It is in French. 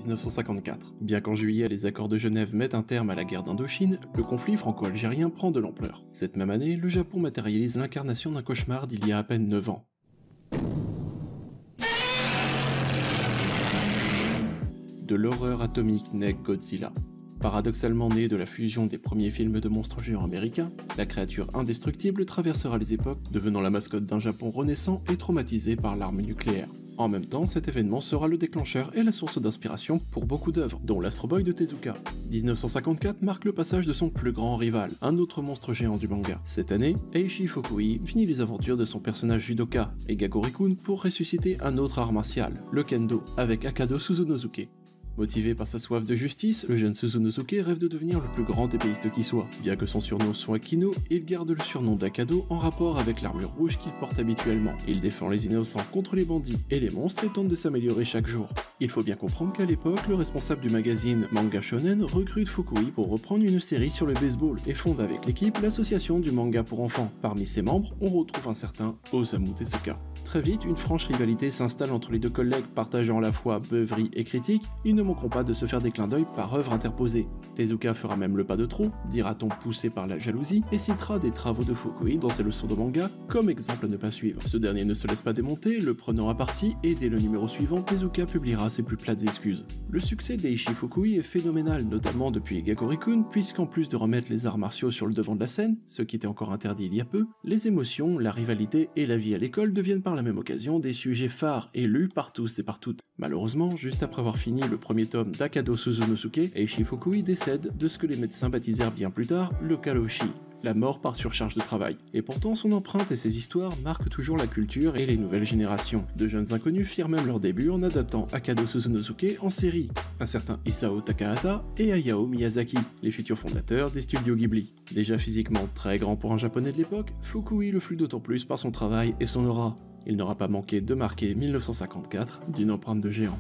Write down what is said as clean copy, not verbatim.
1954. Bien qu'en juillet les accords de Genève mettent un terme à la guerre d'Indochine, le conflit franco-algérien prend de l'ampleur. Cette même année, le Japon matérialise l'incarnation d'un cauchemar d'il y a à peine 9 ans. De l'horreur atomique naît Godzilla. Paradoxalement né de la fusion des premiers films de monstres géants américains, la créature indestructible traversera les époques, devenant la mascotte d'un Japon renaissant et traumatisé par l'arme nucléaire. En même temps, cet événement sera le déclencheur et la source d'inspiration pour beaucoup d'œuvres, dont l'Astro Boy de Tezuka. 1954 marque le passage de son plus grand rival, un autre monstre géant du manga. Cette année, Eiichi Fukui finit les aventures de son personnage judoka, et Gagori-kun pour ressusciter un autre art martial, le kendo, avec Akado Suzunosuke. Motivé par sa soif de justice, le jeune Suzunosuke rêve de devenir le plus grand épéiste qui soit. Bien que son surnom soit Kino, il garde le surnom d'Akado en rapport avec l'armure rouge qu'il porte habituellement. Il défend les innocents contre les bandits et les monstres et tente de s'améliorer chaque jour. Il faut bien comprendre qu'à l'époque, le responsable du magazine Manga Shonen recrute Fukui pour reprendre une série sur le baseball et fonde avec l'équipe l'association du manga pour enfants. Parmi ses membres, on retrouve un certain Osamu Tezuka. Très vite, une franche rivalité s'installe entre les deux collègues partageant à la fois beuverie et critique. Ils ne manqueront pas de se faire des clins d'œil par œuvre interposée. Tezuka fera même le pas de trop, dira-t-on poussé par la jalousie, et citera des travaux de Fukui dans ses leçons de manga comme exemple à ne pas suivre. Ce dernier ne se laisse pas démonter, le prenant à partie, et dès le numéro suivant, Tezuka publiera ses plus plates excuses. Le succès d'Eiichi Fukui est phénoménal, notamment depuis Gagori-kun, puisqu'en plus de remettre les arts martiaux sur le devant de la scène, ce qui était encore interdit il y a peu, les émotions, la rivalité et la vie à l'école deviennent par la même occasion des sujets phares et lus par tous et par toutes. Malheureusement, juste après avoir fini le premier tome d'Akado Suzunosuke, Eiichi Fukui décède de ce que les médecins baptisèrent bien plus tard le Kaloshi, la mort par surcharge de travail. Et pourtant, son empreinte et ses histoires marquent toujours la culture et les nouvelles générations. De jeunes inconnus firent même leur début en adaptant Akado Suzunosuke en série. Un certain Isao Takahata et Hayao Miyazaki, les futurs fondateurs des studios Ghibli. Déjà physiquement très grand pour un japonais de l'époque, Fukui le fut d'autant plus par son travail et son aura. Il n'aura pas manqué de marquer 1954 d'une empreinte de géant.